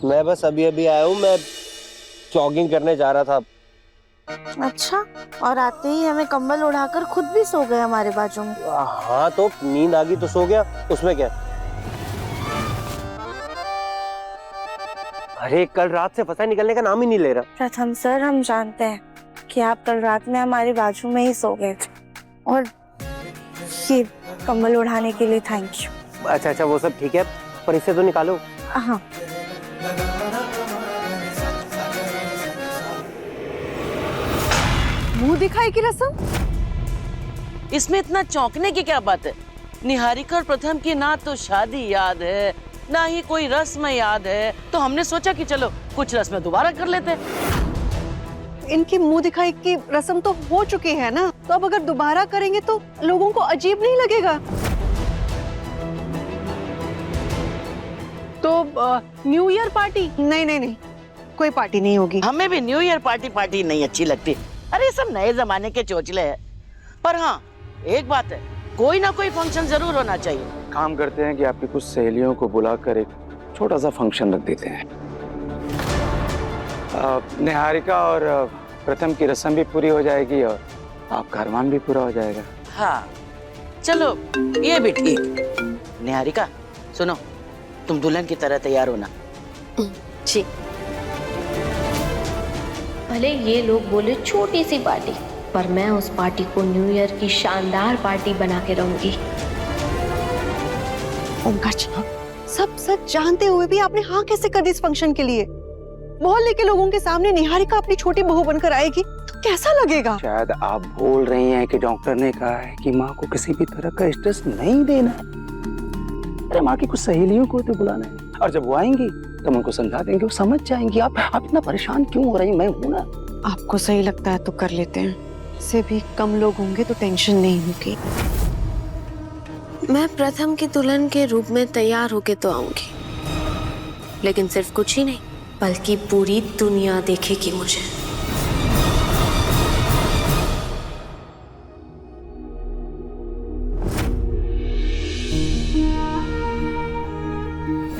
मैं बस अभी अभी आया हूँ, मैं जॉगिंग करने जा रहा था। अच्छा, और आते ही हमें कंबल उड़ाकर खुद भी सो गए हमारे बाजू में। हाँ तो नींद आ गई तो सो गया, उसमें क्या। अरे कल रात से फंसा निकलने का नाम ही नहीं ले रहा। प्रथम सर, हम जानते हैं कि आप कल रात में हमारे बाजू में ही सो गए थे, और ये कंबल उड़ाने के लिए थैंक यू। अच्छा वो सब ठीक है, पर इसे तो निकालो। हाँ। मुंह दिखाई की रस्म? इसमें इतना चौंकने की क्या बात है? निहारिका और प्रथम की ना तो शादी याद है, ना ही कोई रस्म याद है, तो हमने सोचा कि चलो कुछ रस्में दोबारा कर लेते हैं। इनकी मुंह दिखाई की रस्म तो हो चुकी है ना, तो अब अगर दोबारा करेंगे तो लोगों को अजीब नहीं लगेगा? तो न्यू ईयर पार्टी? नहीं, कोई पार्टी नहीं होगी। हमें भी न्यू ईयर पार्टी नहीं अच्छी लगती। अरे ये सब नए जमाने के चोचले हैं। पर हाँ, एक बात है, कोई ना कोई फंक्शन जरूर होना चाहिए। काम करते हैं कि आपकी कुछ सहेलियों को बुलाकर एक छोटा सा फंक्शन रख देते हैं। निहारिका और प्रथम की रस्म भी पूरी हो जाएगी और आपका अरमान भी पूरा हो जाएगा। हाँ चलो, ये भी ठीक। निहारिका सुनो, तुम दुल्हन की तरह तैयार होना। जी। भले ये लोग बोले छोटी सी पार्टी, पर मैं उस पार्टी को न्यू ईयर की शानदार पार्टी बना के रहूंगी। ओमकार जी, सब सच जानते हुए भी आपने हाँ कैसे कर दी इस फंक्शन के लिए? मोहल्ले के लोगों के सामने निहारिका अपनी छोटी बहू बनकर आएगी तो कैसा लगेगा? शायद आप बोल रही हैं कि डॉक्टर ने कहा है कि माँ को किसी भी तरह का स्ट्रेस नहीं देना है। अरे माँ की कुछ सहेलियों को तो बुलाना है, और जब वो आएंगी तो हम उनको समझा देंगे, वो समझ जाएंगी। आप इतना परेशान क्यों हो रही? मैं हूं ना। आपको सही लगता है तो कर लेते हैं, इससे भी कम लोग होंगे तो टेंशन नहीं होगी। मैं प्रथम की दुल्हन के रूप में तैयार होके तो आऊंगी, लेकिन सिर्फ कुछ ही नहीं बल्कि पूरी दुनिया देखेगी मुझे।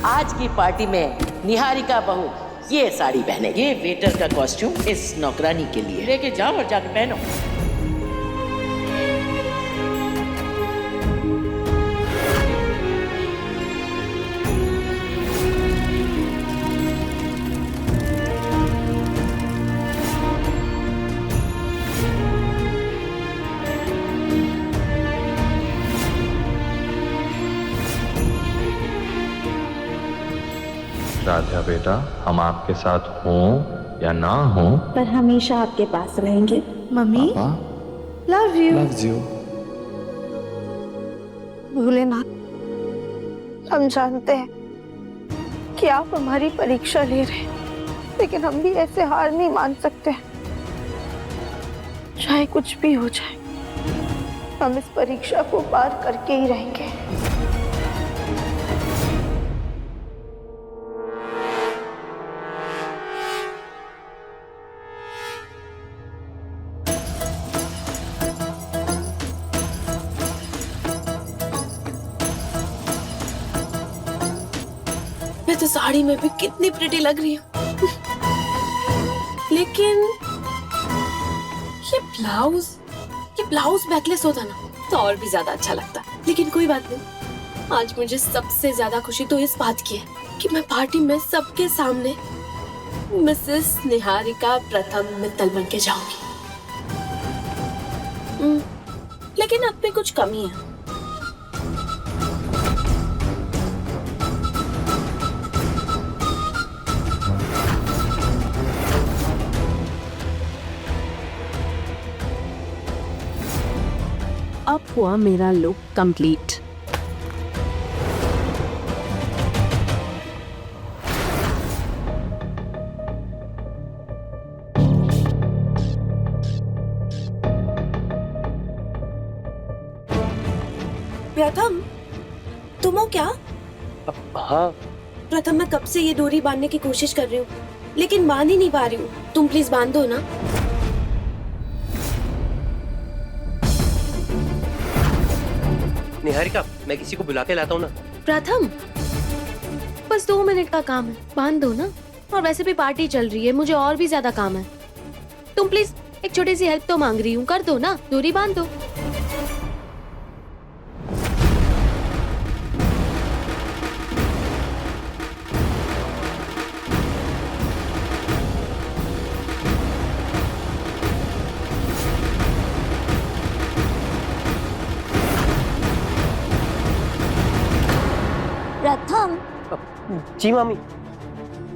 आज की पार्टी में निहारिका बहू ये साड़ी पहनेगी। ये वेटर का कॉस्ट्यूम इस नौकरानी के लिए लेके जाओ और जाके पहनो। राधा बेटा, हम आपके साथ हों या ना हों, पर हमेशा आपके पास रहेंगे। Mummy, love you. Loves you. Bholenath, हम जानते हैं कि आप हमारी परीक्षा ले रहे हैं, लेकिन हम भी ऐसे हार नहीं मान सकते। चाहे कुछ भी हो जाए, हम इस परीक्षा को पार करके ही रहेंगे। मैं तो साड़ी में भी कितनी प्रिटी लग रही हूँ, लेकिन ये ब्लाउज बैकलेस होता ना तो और भी ज्यादा अच्छा लगता। लेकिन कोई बात नहीं, आज मुझे सबसे ज्यादा खुशी तो इस बात की है कि मैं पार्टी में सबके सामने मिसेस निहारिका प्रथम मित्तल बन के जाऊंगी। लेकिन अब भी कुछ कमी है। अब हुआ मेरा लुक कंप्लीट। प्रथम, तुम हो क्या? हाँ प्रथम, मैं कब से ये डोरी बांधने की कोशिश कर रही हूँ, लेकिन बांध ही नहीं पा रही हूँ। तुम प्लीज बांध दो ना। निहारिका, मैं किसी को बुला के लाता हूँ ना। प्रथम, बस 2 मिनट का काम है, बांध दो ना। और वैसे भी पार्टी चल रही है, मुझे और भी ज्यादा काम है। तुम प्लीज एक छोटी सी हेल्प तो मांग रही हूँ, कर दो ना, दूरी बांध दो। प्रथम, जी मामी।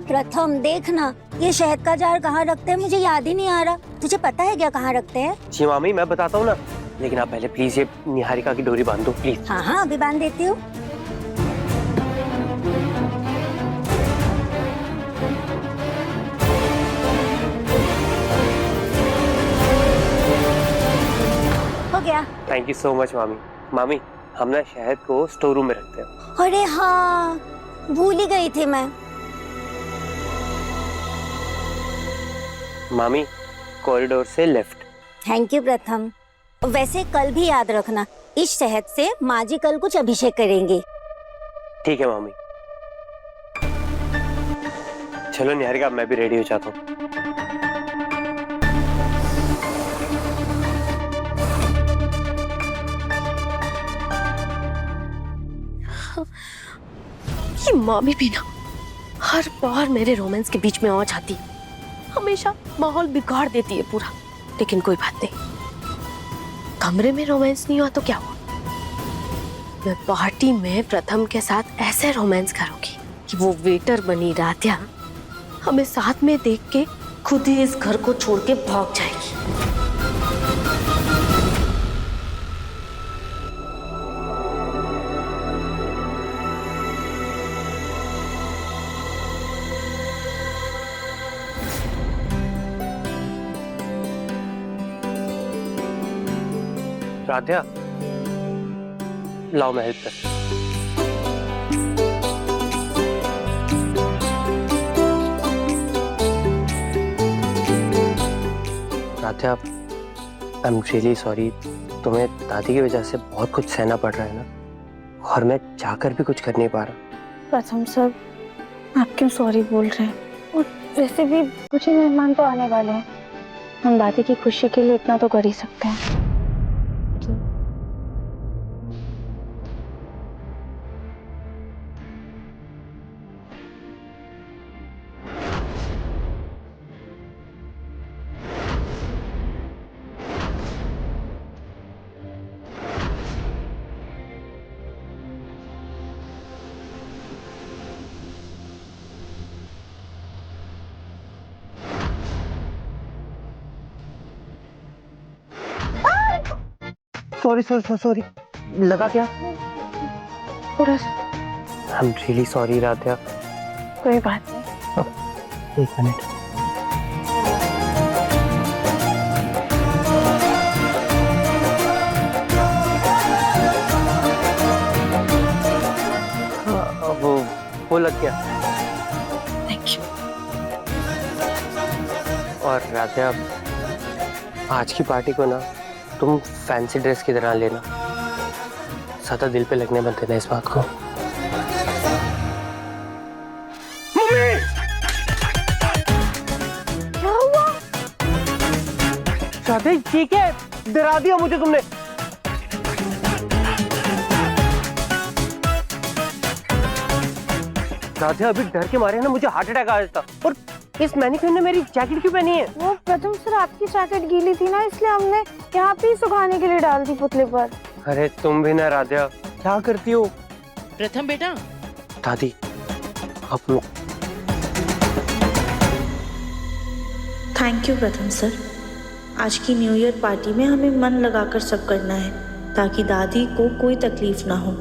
प्रथम देखना, ये शहद का जार कहाँ रखते हैं मुझे याद ही नहीं आ रहा। तुझे पता है क्या कहाँ रखते हैं? जी मामी मैं बताता हूँ ना, लेकिन आप पहले प्लीज ये निहारिका की डोरी बांध दो प्लीज। हाँ हाँ अभी बांध देती हूँ। हो गया। थैंक यू सो मच मामी। मामी हम ना शहद को स्टोर रूम में रखते हैं। अरे हाँ, भूल ही गई थी मैं। मामी कॉरिडोर से लेफ्ट। थैंक यू प्रथम। वैसे कल भी याद रखना, इस शहद से माँ जी कल कुछ अभिषेक करेंगी। ठीक है मामी। चलो निहारिका मैं भी रेडी हो जाता हूँ। ये मामी भी ना हर बार मेरे रोमांस के बीच में आ जाती है, हमेशा माहौल बिगाड़ देती है पूरा। लेकिन कोई बात नहीं, कमरे में रोमांस नहीं हुआ तो क्या हुआ, मैं पार्टी में प्रथम के साथ ऐसे रोमांस करूंगी कि वो वेटर बनी राध्या हमें साथ में देख के खुद ही इस घर को छोड़ के भाग जाएगी। राध्या लाओ मैं हेल्प कर। राध्या आई एम रियली सॉरी, तुम्हें दादी की वजह से बहुत कुछ सहना पड़ रहा है ना, और मैं चाहकर भी कुछ कर नहीं पा रहा। प्रथम सर, आप क्यों सॉरी बोल रहे हैं? और वैसे भी कुछ ही मेहमान तो आने वाले हैं, हम दादी की खुशी के लिए इतना तो कर ही सकते हैं। सॉरी लगा क्या? थोड़ा सा। आई एम रियली सॉरी राध्या। कोई बात नहीं। एक मिनट। वो लग गया। Thank you. और राध्या आज की पार्टी को ना तुम फैंसी ड्रेस की तरह लेना, ज्यादा दिल पे लगने मत देना इस बात को। क्या हुआ? राधे ठीक है, डरा दिया मुझे तुमने। राधे अभी डर के मारे ना मुझे हार्ट अटैक आ जाता। और इस मैनिक्विन ने मेरी जैकेट क्यों पहनी है? वो प्रथम सर आपकी जैकेट गीली थी ना, इसलिए हमने यहाँ पे सुखाने के लिए डाल दी पुतले पर। अरे तुम भी ना राधा, क्या करती हो? प्रथम बेटा, दादी आप लोग। थैंक यू प्रथम सर। आज की न्यू ईयर पार्टी में हमें मन लगाकर सब करना है ताकि दादी को कोई तकलीफ ना हो।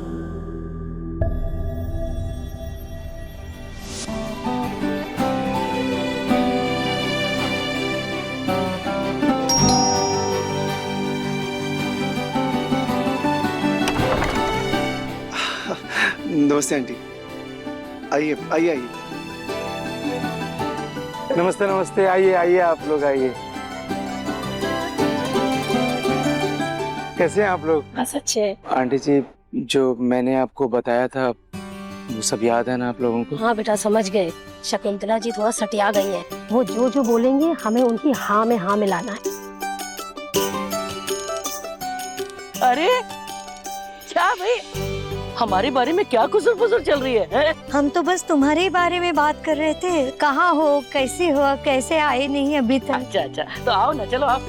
नमस्ते आंटी, आइए आइए आइए। नमस्ते नमस्ते, आइए आइए आप लोग आइए। कैसे हैं आप लोग? बस अच्छे। आंटी जी, जो मैंने आपको बताया था वो सब याद है ना आप लोगों को? हाँ बेटा समझ गए। शकुंतला जी थोड़ा सटिया गई हैं। वो जो जो बोलेंगे हमें उनकी हाँ में हाँ मिलाना है। अरे क्या भाई, हमारे बारे में क्या कुसुर फुसुर चल रही है? हम तो बस तुम्हारे ही बारे में बात कर रहे थे। कहाँ हो, कैसे हो, कैसे आए नहीं अभी तक? अच्छा अच्छा, तो आओ ना, चलो आप।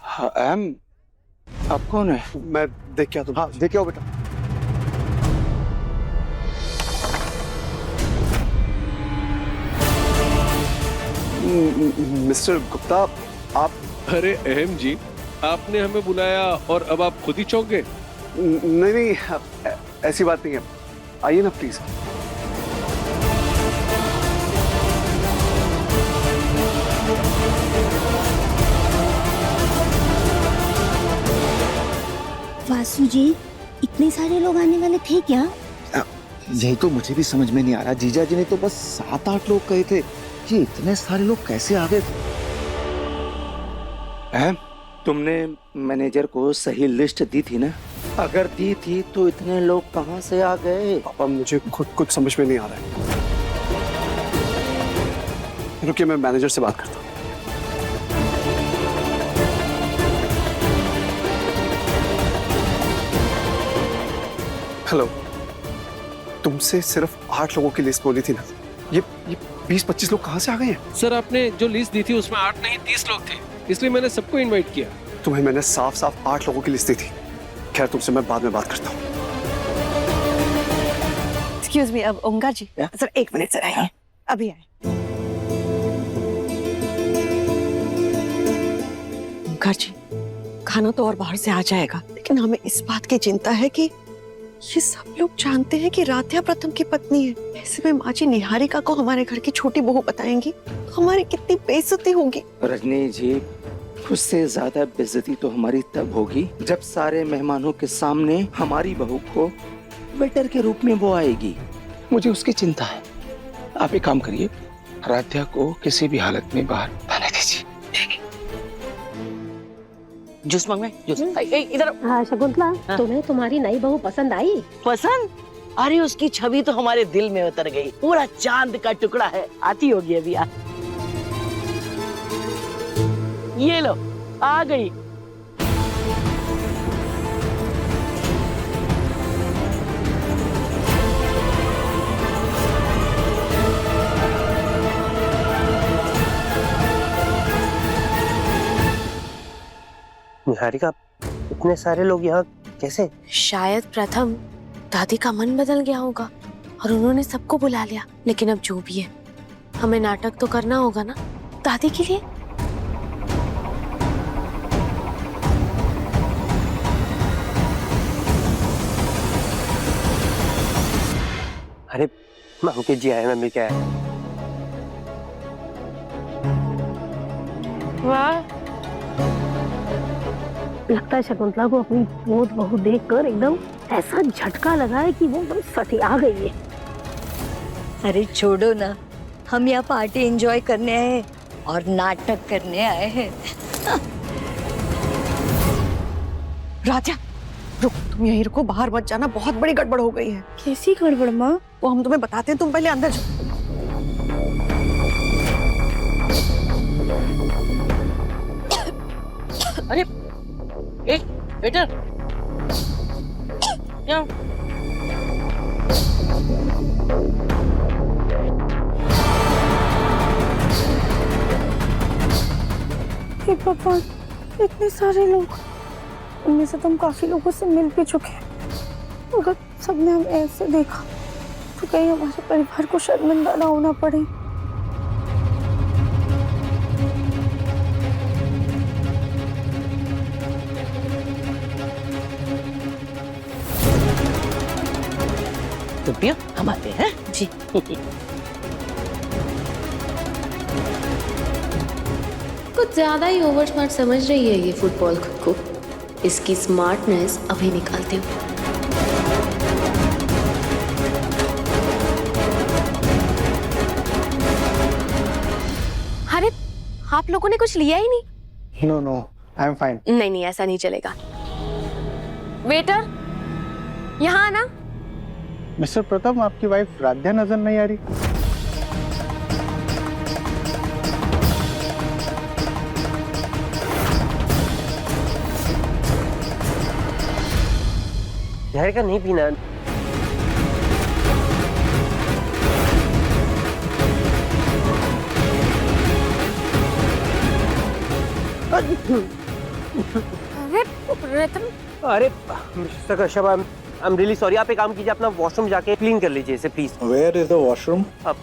हाँ, आप कौन है? मैं देख के आता हूँ। हाँ देख के आओ बेटा। मिस्टर गुप्ता, आप? अरे अहम जी, आपने हमें बुलाया और अब आप खुद ही चौंक गए? नहीं नहीं, ऐसी बात नहीं है। आइए ना प्लीज। वासु जी, इतने सारे लोग आने वाले थे क्या? यही तो मुझे भी समझ में नहीं आ रहा। जीजा जी ने तो बस 7-8 लोग कहे थे, ये इतने सारे लोग कैसे आ गए? तुमने मैनेजर को सही लिस्ट दी थी ना? अगर दी थी तो इतने लोग कहाँ से आ गए? पापा मुझे खुद कुछ समझ में नहीं आ रहा है। रुकिए, मैं मैनेजर से बात करता हूँ। हेलो, तुमसे सिर्फ 8 लोगों की लिस्ट बोली थी ना? ये 20-25 लोग कहाँ से आ गए हैं? सर, आपने जो लिस्ट दी थी उसमें 8 नहीं 30 लोग थे, इसलिए मैंने सबको इनवाइट किया। तुम्हें मैंने साफ साफ 8 लोगों की लिस्ट दी थी। खैर, तुमसे मैं बाद में बात करता हूँ। एक्सक्यूज मी, अब ओंकार जी सर 1 मिनट सर आइए। अभी आए। ओंकार जी, खाना तो और बाहर से आ जाएगा, लेकिन हमें इस बात की चिंता है कि ये सब लोग जानते हैं कि राध्या प्रथम की पत्नी है। ऐसे में माँ जी निहारिका को हमारे घर की छोटी बहू बताएंगी तो हमारी कितनी बेइज्जती होगी। रजनी जी, उससे ज्यादा बेइज्जती तो हमारी तब होगी जब सारे मेहमानों के सामने हमारी बहू को वेटर के रूप में वो आएगी। मुझे उसकी चिंता है। आप एक काम करिए, राध्या को किसी भी हालत में बाहर आने दीजिए। जूस मांगना है? जूस इधर। हाँ शकुंतला, तुम्हें तुम्हारी नई बहू पसंद आई? पसंद? अरे उसकी छवि तो हमारे दिल में उतर गई, पूरा चांद का टुकड़ा है। आती होगी अभी। ये लो, आ गई। निहारिका, इतने सारे लोग यहाँ कैसे? शायद प्रथम दादी का मन बदल गया होगा और उन्होंने सबको बुला लिया। लेकिन अब जो भी है, हमें नाटक तो करना होगा ना दादी के लिए। अरे अंकित जी आए, मैं मिल के आया। वाह, लगता है शकुंतला को अपनी पोत बहू देखकर एकदम ऐसा झटका लगा है कि वो एकदम सटिया गई है। अरे छोड़ो ना, हम यहाँ पार्टी एंजॉय करने आए हैं और नाटक करने आए हैं। राध्या, रुक, तुम यहीं रुको, बाहर मत जाना, बहुत बड़ी गड़बड़ हो गई है। कैसी गड़बड़ माँ? वो हम तुम्हें बताते हैं, तुम पहले अंदर जाओ। अरे एक वेटर, क्या? हे भगवान, इतने सारे लोग। उनमें से तुम काफी लोगों से मिल भी चुके हैं। अगर सबने हमें ऐसे देखा तो कहीं हमारे परिवार को शर्मिंदा ना होना पड़े। तो पियो, हम आते हैं जी। कुछ ज्यादा ही ओवर स्मार्ट समझ रही है ये फुटबॉल खुद को। इसकी स्मार्टनेस अभी निकालती हूँ। अरे आप लोगों ने कुछ लिया ही नहीं। No no, I am fine. नहीं नहीं, ऐसा नहीं चलेगा। वेटर, यहाँ आना। मिस्टर प्रथम, आपकी वाइफ राध्या नजर नहीं आ रही। जहर का नहीं पीना। अरे mister Kashyap, I am really sorry. आप एक काम कीजिए, अपना वॉशरूम जाके क्लीन कर लीजिए इसे please. Where is the washroom? अब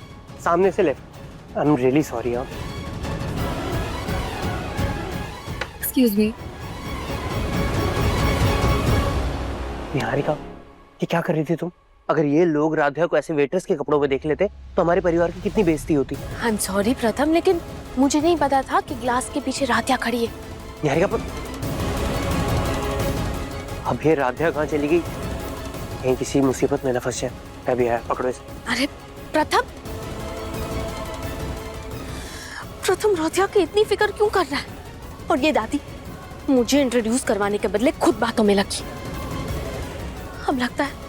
सामने से left. I am really sorry. आप एक्सक्यूज मी। निहारिका, ये क्या कर रही थी तुम? अगर ये लोग राधिका को ऐसे वेटर्स के कपड़ों में देख लेते तो हमारे परिवार की कितनी बेइज्जती होती। आई एम सॉरी प्रथम, लेकिन मुझे नहीं पता था कि ग्लास के पीछे राधिका खड़ी है। निहारिका, पर अब ये राधिका कहाँ चली गई? कहीं किसी मुसीबत में न फंस जाए। अभी आया, पकड़ो इसे। अरे प्रथम, प्रथम राधिका की इतनी फिक्र क्यों कर रहा है? और ये दादी मुझे इंट्रोड्यूस करवाने के बदले खुद बातों में लगी। अब लगता है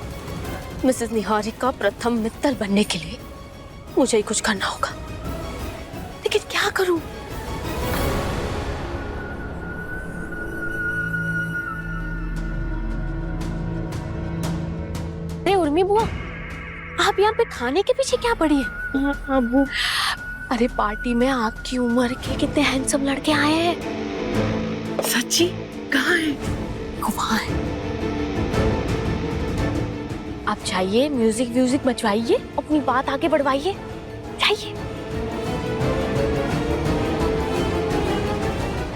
मिसेस निहारिका प्रथम मित्तल बनने के लिए मुझे ही कुछ करना होगा, लेकिन क्या करूं? अरे उर्मी बुआ, आप यहाँ पे खाने के पीछे क्या पड़ी है? अबू, अरे पार्टी में आपकी उम्र के कितने हैंडसम लड़के आए हैं। सच्ची? कहाँ है? वहाँ है। आप जाइए, म्यूजिक व्यूजिक बजवाइए, अपनी बात आगे बढ़वाइए। जाइए।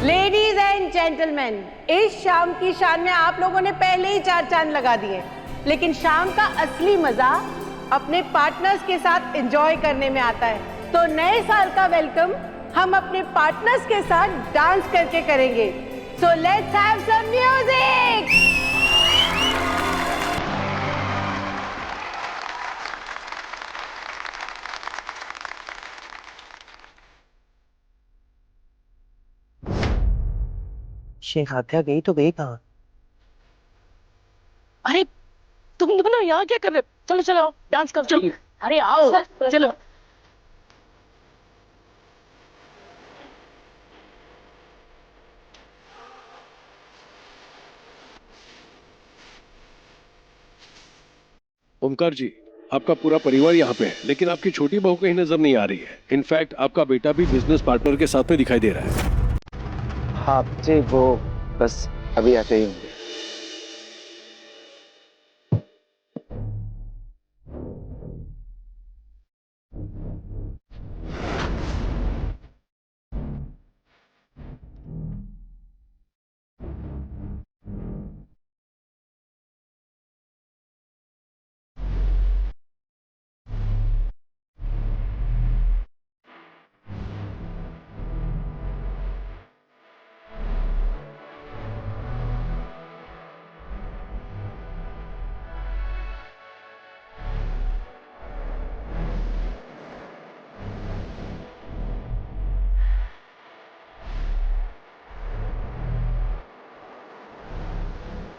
लेडीज एंड जेंटलमैन, इस शाम की शान में आप लोगों ने पहले ही 4 चांद लगा दिए, लेकिन शाम का असली मजा अपने पार्टनर्स के साथ एंजॉय करने में आता है। तो नए साल का वेलकम हम अपने पार्टनर्स के साथ डांस करके करेंगे। So let's have some music. Sheikh Radhika गई तो गई कहाँ? अरे तुम दोनों यहाँ क्या कर रहे हो? चलो चलो डांस करो। चलो अरे आओ चलो। ओमकार जी, आपका पूरा परिवार यहाँ पे है, लेकिन आपकी छोटी बहू कहीं नजर नहीं आ रही है। इनफैक्ट आपका बेटा भी बिजनेस पार्टनर के साथ में दिखाई दे रहा है। हाँ जी, वो बस अभी आते ही होंगे।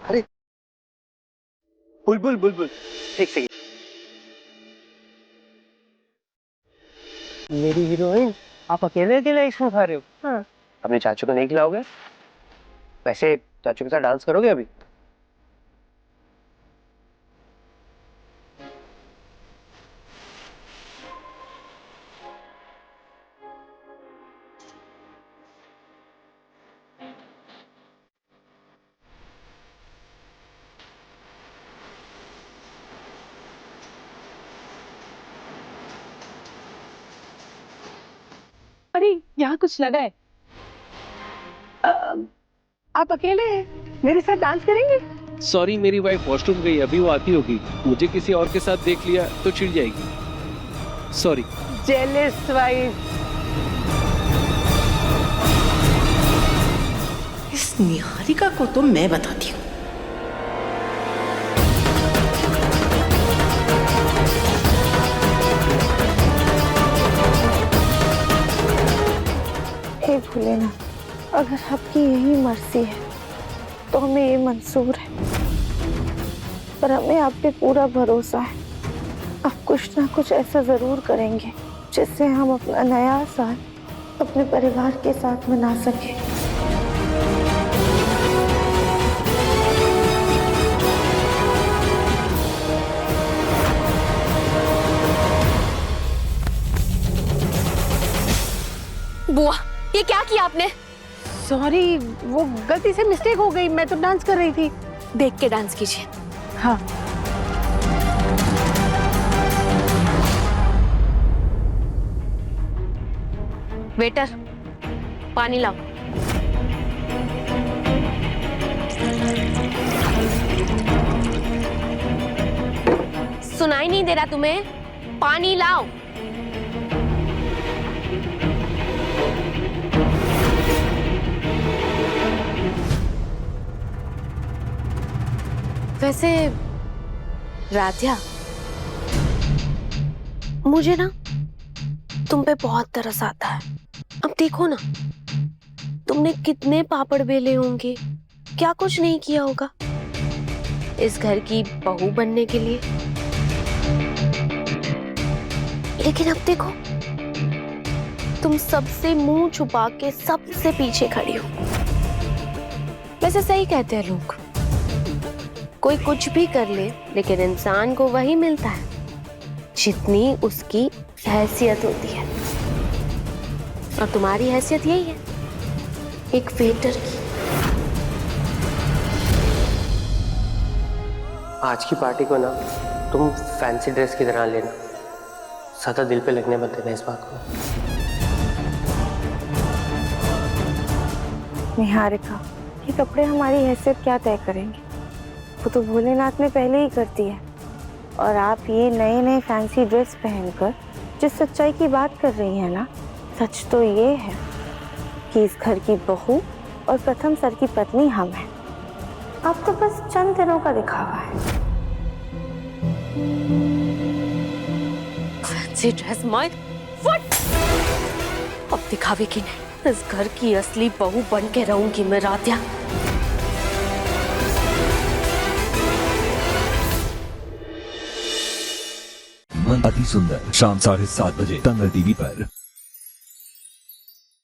अरे बुलबुल बुलबुल, एक सेकंड। मेरी हीरोइन, आप अकेले अकेले इसमें खा रहे हो? हाँ। अपने चाचू को नहीं खिलाओगे? वैसे चाचू के साथ डांस करोगे अभी? अरे यहाँ कुछ लगा है। आप अकेले हैं, मेरे साथ डांस करेंगे? सॉरी, मेरी वाइफ वॉशरूम गई, अभी वो आती होगी। मुझे किसी और के साथ देख लिया तो चिढ़ जाएगी। सॉरी। Jealous wife. इस निहारिका को तो मैं बताती हूँ। हे भोलेनाथ, अगर आपकी यही मर्जी है तो हमें ये मंजूर है, पर हमें आप पे पूरा भरोसा है। आप कुछ ना कुछ ऐसा जरूर करेंगे जिससे हम अपना नया साल अपने परिवार के साथ मना सकें। बुआ, ये क्या किया आपने? सॉरी, वो गलती से मिस्टेक हो गई, मैं तो डांस कर रही थी। देख के डांस कीजिए। हाँ। वेटर, पानी लाओ। सुनाई नहीं दे रहा तुम्हें? पानी लाओ। वैसे राध्या, मुझे ना तुम पे बहुत तरस आता है। अब देखो ना, तुमने कितने पापड़ बेले होंगे, क्या कुछ नहीं किया होगा इस घर की बहू बनने के लिए। लेकिन अब देखो, तुम सबसे मुंह छुपा के सबसे पीछे खड़ी हो। वैसे सही कहते हैं लोग, कोई कुछ भी कर ले लेकिन इंसान को वही मिलता है जितनी उसकी हैसियत होती है। और तुम्हारी हैसियत यही है, एक वेटर की। आज की पार्टी को ना तुम फैंसी ड्रेस की तरह लेना, ज्यादा दिल पे लगने मत देना इस बात को। निहारिका, ये कपड़े हमारी हैसियत क्या तय करेंगे? वो तो भोलेनाथ ने पहले ही कर दी है। और आप ये नए नए फैंसी ड्रेस पहनकर जिस सच्चाई की बात कर रही हैं ना, सच तो ये है कि इस घर की बहू और प्रथम सर की पत्नी हम हैं। आप तो बस चंद दिनों का दिखावा है। Fancy dress my foot. अब दिखावे की नहीं, इस घर की असली बहू बन के रहूंगी मैं राध्या। मन अति सुंदर, शाम 7:30 बजे तंग टीवी पर।